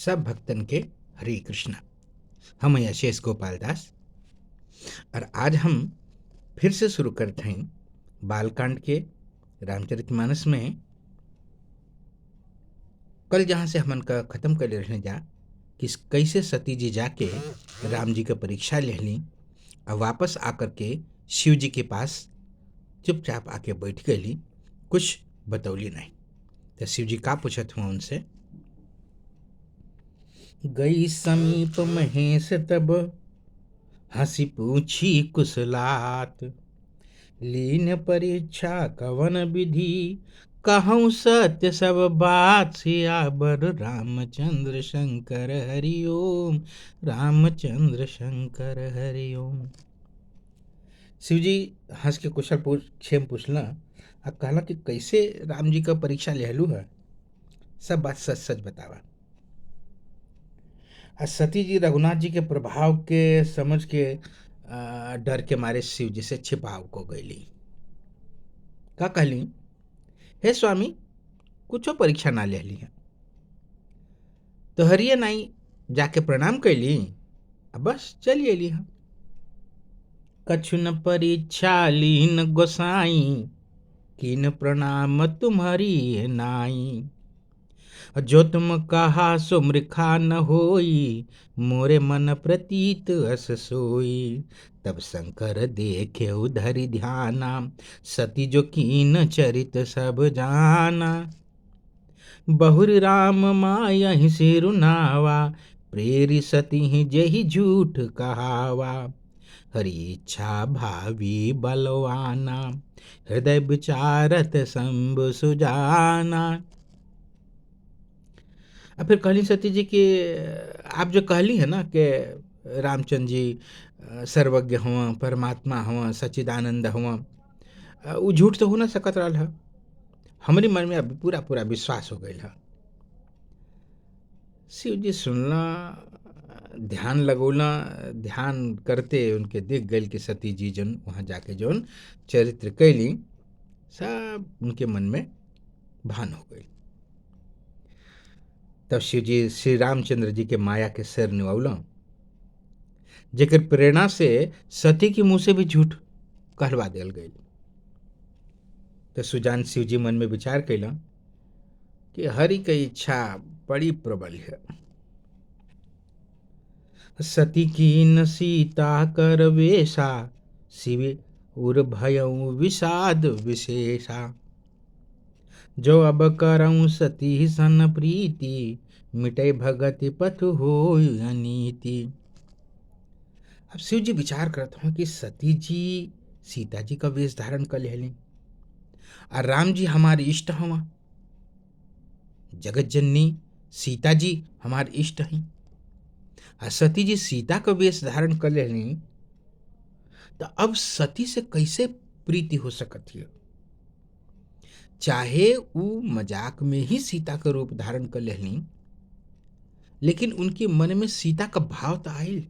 सब भक्तन के हरे कृष्णा। हम हैं यशेष गोपाल दास और आज हम फिर से शुरू करते हैं बालकांड के रामचरितमानस में। कल जहाँ से हमन का खत्म कर रहने जा कि कैसे सती जी जाके राम जी का परीक्षा ले ली और वापस आकर के शिव जी के पास चुपचाप आके बैठ गई, कुछ बतौली नहीं। तो शिव जी का पूछत हुआ उनसे, गई समीप महेश तब हंसी पूछी कुशलात, लीन परीक्षा कवन विधि कहूँ सत्य सब बात, सियावर रामचंद्र शंकर हरिओम, रामचंद्र शंकर हरिओम। शिव जी हंस के कुशल क्षेम पूछला और कहला कि कैसे राम जी का परीक्षा लेहलू है, सब बात सच सच बतावा। सती जी रघुनाथ जी के प्रभाव के समझ के डर के मारे शिव जी से छिपाव को गईली। का कहली, हे स्वामी कुछो परीक्षा ना ले ली है तो हरिये नाई जाके प्रणाम कैली, बस चली अली है। कछु न परीक्षा लीन गोसाई, कीन प्रणाम तुम्हारी नाई, जो तुम कहा सो मृखा न होई, मोरे मन प्रतीत अस सोई। तब शंकर देखे उधरि ध्याना, सती जो कीन चरित सब जाना। बहुरी राम मायहि सिरुनावा, प्रेरि सती जेहि झूठ कहावा। हरि इच्छा भावी बलवाना, हृदय विचारत शंभु सुजाना। और फिर कहली सती जी कि आप जो कहली है ना कि रामचंद्र जी सर्वज्ञ हुआ, परमात्मा हुआ, सच्चिदानंद हुआ, वो झूठ तो हो ना सकत रहा है। हमारे मन में अभी पूरा पूरा विश्वास हो गया है। शिव जी सुनला, ध्यान लगौला, ध्यान करते उनके दिख गए कि सती जी जन वहाँ जाके जौन चरित्र कैली, सब उनके मन में भान हो गई। तब शिव जी श्री रामचंद्र जी के माया के सिर निवौला, जेकर प्रेरणा से सती के मुंह से भी झूठ कहलवा दिल गई। तो सुजान शिव जी मन में विचार कैला कि हरि की इच्छा बड़ी प्रबल है। सती कीन सीता कर वेशा, शिव उर भयउ विषाद विशेषा। जो अब करऊं सती सन प्रीति, मिटे भगति पथ हो अनीति। अब शिव जी विचार करते हैं कि सती जी सीता जी का वेश धारण कर ले और राम जी हमारे इष्ट हवा, जगत जननी सीता जी हमारे इष्ट हैं, और सती जी सीता का वेश धारण कर ले, तो अब सती से कैसे प्रीति हो सकती है। चाहे वो मजाक में ही सीता का रूप धारण कर ले, लेकिन उनके मन में सीता का भाव तो आयल।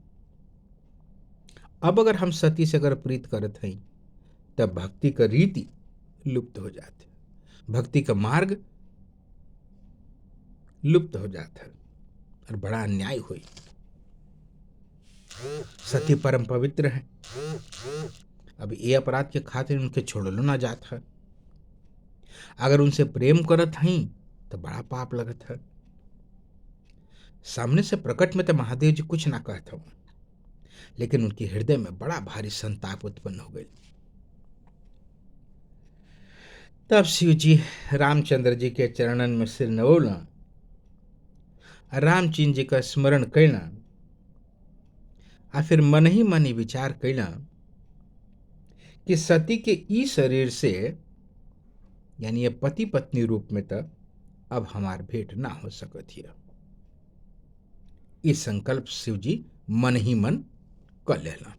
अब अगर हम सती से अगर प्रीत करत हैं तब भक्ति का रीति लुप्त हो जाते, भक्ति का मार्ग लुप्त हो जाता है और बड़ा अन्याय हुई। सती परम पवित्र है, अब ये अपराध के खातिर उनके छोड़लो ना जात है। अगर उनसे प्रेम करत हैं तो बड़ा पाप लगत है। सामने से प्रकट में तो महादेव जी कुछ ना कहते हो, लेकिन उनके हृदय में बड़ा भारी संताप उत्पन्न हो गई। तब शिव जी रामचंद्र जी के चरणन में सिर नवोला, रामचंद्र जी का स्मरण कैला, और फिर मन ही विचार कैला कि सती के ई शरीर से यानी ये पति पत्नी रूप में तो अब हमार भेंट ना हो सकत है। इस संकल्प शिव जी मन ही मन कर लेला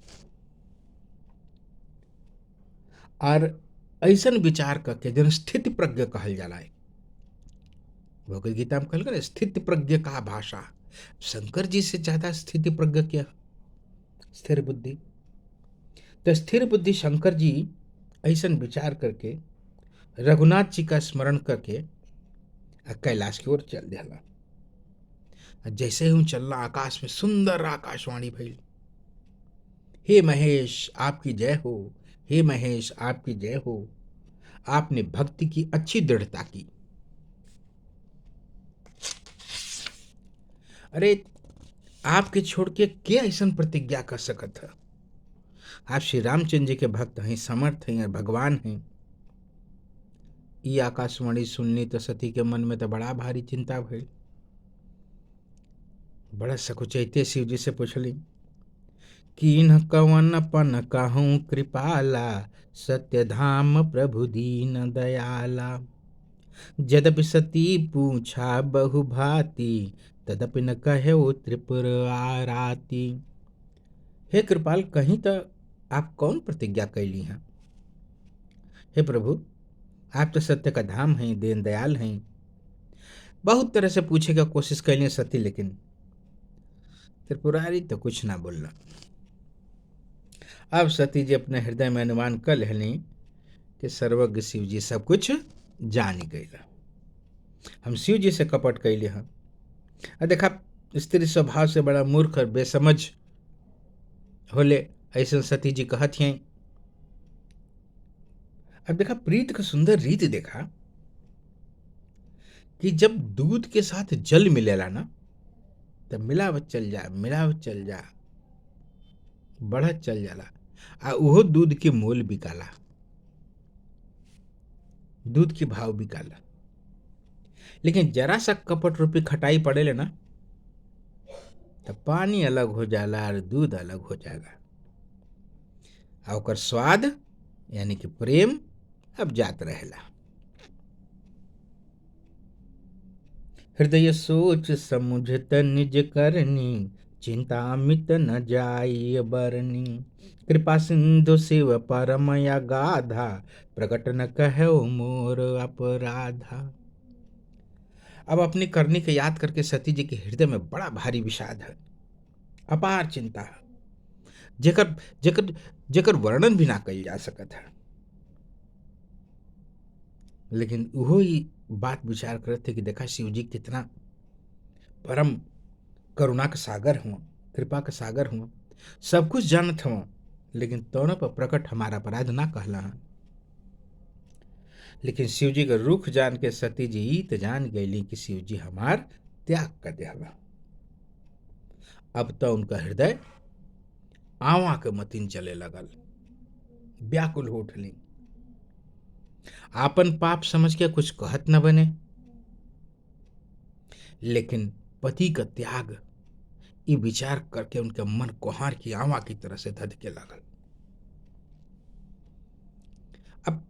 और ऐसन विचार करके जन स्थिति प्रज्ञ कहल जाला। भगवद गीता में कहल गया स्थिति प्रज्ञ का भाषा। शंकर जी से ज्यादा स्थिति प्रज्ञ क्या, स्थिर बुद्धि। तो स्थिर बुद्धि शंकर जी ऐसन विचार करके रघुनाथ जी का स्मरण करके कैलाश की ओर चल दिया। जैसे ही हूँ चलना आकाश में सुंदर आकाशवाणी भइल, हे महेश आपकी जय हो, हे महेश आपकी जय हो, आपने भक्ति की अच्छी दृढ़ता की। अरे आपके छोड़ के ऐसा प्रतिज्ञा कर सकत है? आप श्री रामचंद्र जी के भक्त हैं, समर्थ हैं और भगवान हैं। ये आकाशवाणी सुननी तो सती के मन में तो बड़ा भारी चिंता भइल। बड़ा सकुचैते शिव जी से पूछली, कीन्ह कवन पन कहूँ कृपाला, सत्य धाम प्रभु दीन दयाला। यद्यपि सती पूछा बहु भांति, तदपि न कहे त्रिपुर आराती। हे कृपाल, कहीं तो आप कौन प्रतिज्ञा कैली हैं? हे प्रभु, आप तो सत्य का धाम हैं, दीन दयाल हैं। बहुत तरह से पूछे का कोशिश कैली सती, लेकिन त्रिपुरारी तो कुछ ना बोलना। अब सती जी अपने हृदय में अनुमान कर लेनी कि सर्वज्ञ शिव जी सब कुछ जान गईला, हम शिव जी से कपट कैले हैं। देखा, स्त्री स्वभाव से बड़ा मूर्ख और बेसमझ होले, ऐसे सती जी कहत हैं। अब देखा, प्रीत का सुंदर रीत देखा कि जब दूध के साथ जल मिलेला ना, तब मिलावट चल जा बढ़त चल जाला, आ उहो दूध के मोल बिकाला, दूध के भाव बिकाला। लेकिन जरा सा कपट रूपी खटाई पड़ेले ना, तब पानी अलग हो जाला और दूध अलग हो जाला, आ ओकर स्वाद यानी कि प्रेम अब जात रहेला। हृदय सोच समुझत निज करनी, चिंता मित न जाई बरनी। कृपा सिंधु शिव परम अगाधा, प्रकट न कहो मोर अपराधा। अब अपनी करनी के याद करके सती जी के हृदय में बड़ा भारी विषाद है, अपार चिंता है, जेकर जेकर जेकर वर्णन भी ना कल जा सकत है। लेकिन वो ही बात विचार करते थे कि देखा शिव जी कितना परम करुणा का सागर हुआ, कृपा का सागर हुआ, सब कुछ जानत हुआ, लेकिन तोनों पर प्रकट हमारा अपराध ना कहला है। लेकिन शिव जी का रुख जान के सती जी तो जान गईली कि शिव जी हमार त्याग कर दिया। अब तो उनका हृदय आवा के मतीन चले लगल, व्याकुल हो उठली, आपन पाप समझ के कुछ कहत न बने। लेकिन पति का त्याग ये विचार करके उनके मन कोहार की आवा की तरह से धधके लगल। अब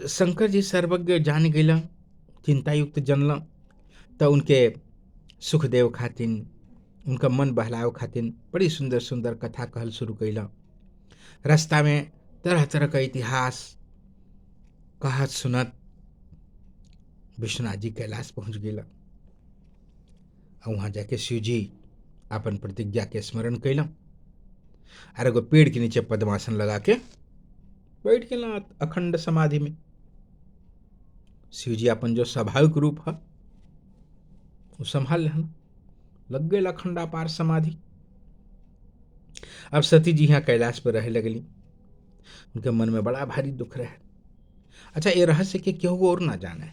शंकर जी सर्वज्ञ जान गईला, चिंता युक्त जनला, तो उनके सुखदेव खातिन, उनका मन बहलाव खातिन बड़ी सुंदर सुंदर कथा कहल शुरू कैला। रास्ता में तरह तरह का इतिहास कहत सुनत विश्वनाथ जी कैलाश पहुंच गईला। और वहां जाके शिव जी अपन प्रतिज्ञा के स्मरण कैला, और एगो पेड़ के नीचे पद्मासन लगा के बैठ गया अखंड समाधि में। शिव जी अपन जो स्वाभाविक रूप है वो संभाल लेना, लग गए अखंडापार समाधि। अब सती जी यहाँ कैलाश पर रहे लगली, उनके मन में बड़ा भारी दुख रहे। अच्छा, ये रहस्य के क्यों और ना जाने,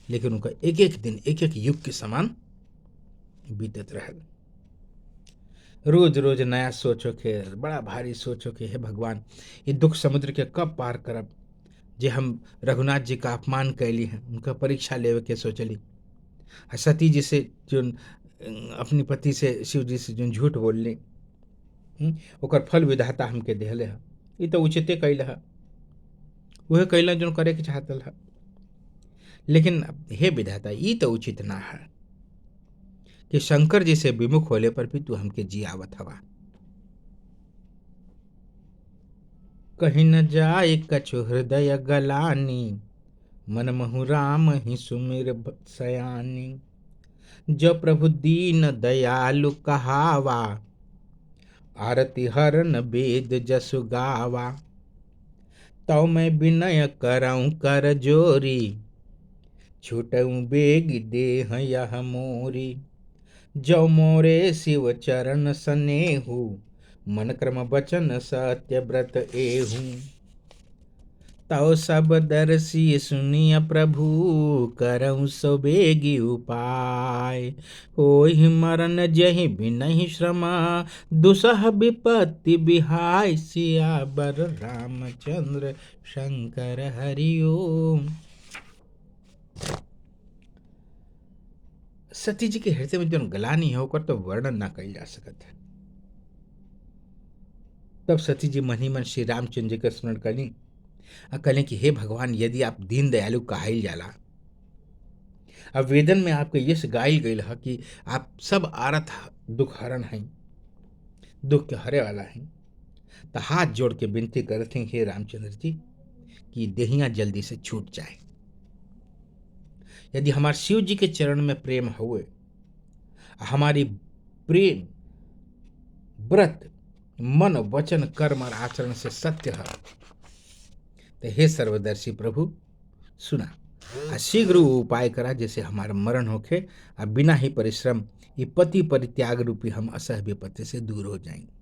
लेकिन उनका एक एक दिन एक एक युग के समान बीतत रहे। रोज रोज नया सोचो के, बड़ा भारी सोचो के, हे भगवान ये दुख समुद्र के कब पार करब, जे हम रघुनाथ जी का अपमान कैली हैं, उनका परीक्षा लेवे के सोचली। सती जी से जो अपनी पति से शिव जी से जो झूठ बोलली, ओकर फल विधाता हमके देहले है, ये तो उचिते कैल है, वह कैला जो करे के चाहतल है। लेकिन हे विधाता, ये तो उचित ना है कि शंकर जी से विमुख होले पर भी तू हमके जियावत हवा। कहीं न जाए कछु हृदय गलानी, मन महु राम ही सुमिर सयानी। जो प्रभु दीन दयालु कहावा, आरती हरन वेद जसु गावा। तौ मैं विनय करऊं कर जोरी, छूटऊ बेग देह यह मोरी, जो मोरे शिव चरण सनेहु, मन क्रम वचन सत्य व्रत एहू। तव सब दर्शी सुनिय प्रभु, करऊँ सो बेगी उपाय। होहि मरण जहि बिनहि श्रमा, दुसह विपत्ति बिहाय। सियावर रामचंद्र शंकर हरि ओम। सती जी के हृदय में जो गलानी है ओकर तो वर्णन ना कल जा सकत है। तब सती जी मन ही मन श्री रामचंद्र जी का स्मरण करी और कहलें कि हे भगवान, यदि आप दीन दयालु कहाइल जाला, अब वेदन में आपके यश गाइल गई है कि आप सब आरत दुख हरण हैं, दुख के हरे वाला हैं, तो हाथ जोड़ के विनती करते हैं हे रामचंद्र जी कि देहिया जल्दी से छूट जाए। यदि हमारे शिव जी के चरण में प्रेम हुए, हमारी प्रेम व्रत मन वचन कर्म और आचरण से सत्य है, तो हे सर्वदर्शी प्रभु सुना शीघ्र उपाय करा, जैसे हमारा मरण होके और बिना ही परिश्रम ये पति परित्याग रूपी हम असह विपत्ति से दूर हो जाएंगे।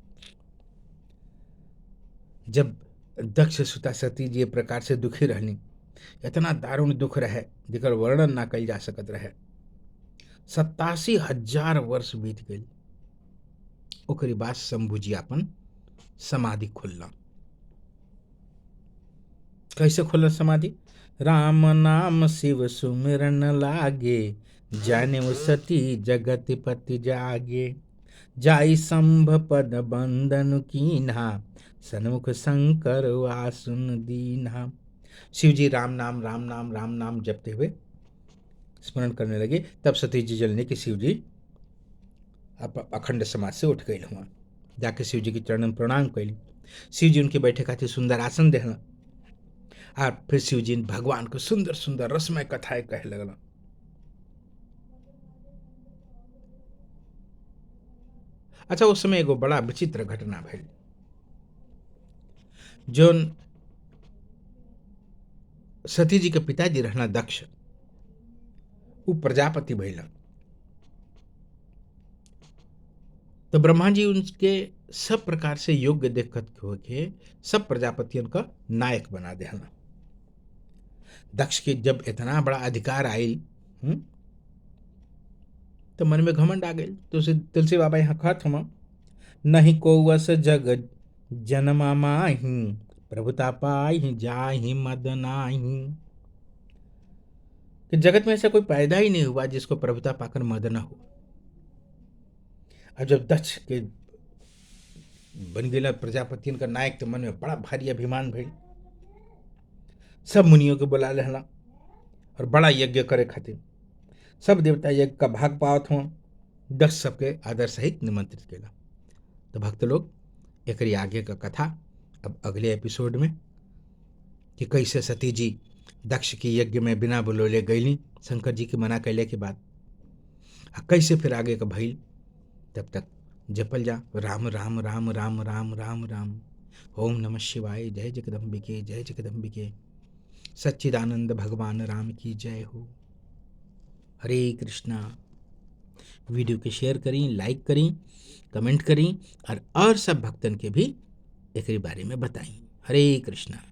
जब दक्ष सुता सती जी प्रकार से दुखी रहनी, इतना दारुण दुख रहे जेकर वर्णन ना कल जा सकत रहे। 87,000 वर्ष बीत गई। ओकरी बाद शंभु जी अपन समाधि खुलना। कैसे खुलना समाधि? राम नाम शिव सुमिरन लागे, जाने वो सती जगत पति जागे। जाई संभ पद बंदन कीन्हा, सन्मुख शंकर वासुन दीन्हा। शिव जी राम नाम राम नाम राम नाम जपते हुए स्मरण करने लगे। तब सती जी जलने की शिव जी अखंड समाज से उठ गई। हुआ जाके शिव जी के चरण में प्रणाम कैली। शिव जी उनके बैठे खातिर सुंदर आसन देहला और फिर शिव जी भगवान को सुंदर सुंदर रसमय कथाएं कहे लगला। अच्छा, उस समय एगो बड़ा विचित्र घटना भइल। जोन सती जी के पिताजी रहना दक्ष, वो प्रजापति भइला। तो ब्रह्मा जी उनके सब प्रकार से योग्य देखत होके सब प्रजापतियों का नायक बना देना। दक्ष के जब इतना बड़ा अधिकार आयल तो मन में घमंड आ गई। तो तुलसी बाबा यहाँ कहत हम, नहीं को वस जग जन्मा माही, प्रभुता पाही जाहि मद नाही। कि जगत में ऐसा कोई पैदा ही नहीं हुआ जिसको प्रभुता पाकर मद न हो। अब जब दक्ष के बन गया प्रजापतियों का नायक, तो मन में बड़ा भारी अभिमान भइल। सब मुनियों के बुला लेना और बड़ा यज्ञ करे खातिर सब देवता यज्ञ का भाग पावत हों। दक्ष सबके आदर सहित निमंत्रित किया। तो भक्त लोग एक आगे का कथा अब अगले एपिसोड में, कि कैसे सती जी दक्ष की यज्ञ में बिना बुलोले गईली शंकर जी के मना कैले के बाद, कैसे फिर आगे का भइल। तब तक जपल जा राम राम राम राम राम राम राम। ओम नमः शिवाय। जय जगदम्बिके, जय जगदम्बिके। सच्चिदानंद भगवान राम की जय हो। हरे कृष्णा। वीडियो के शेयर करें, लाइक करें, कमेंट करें और सब भक्तन के भी एक बारे में बताएं। हरे कृष्णा।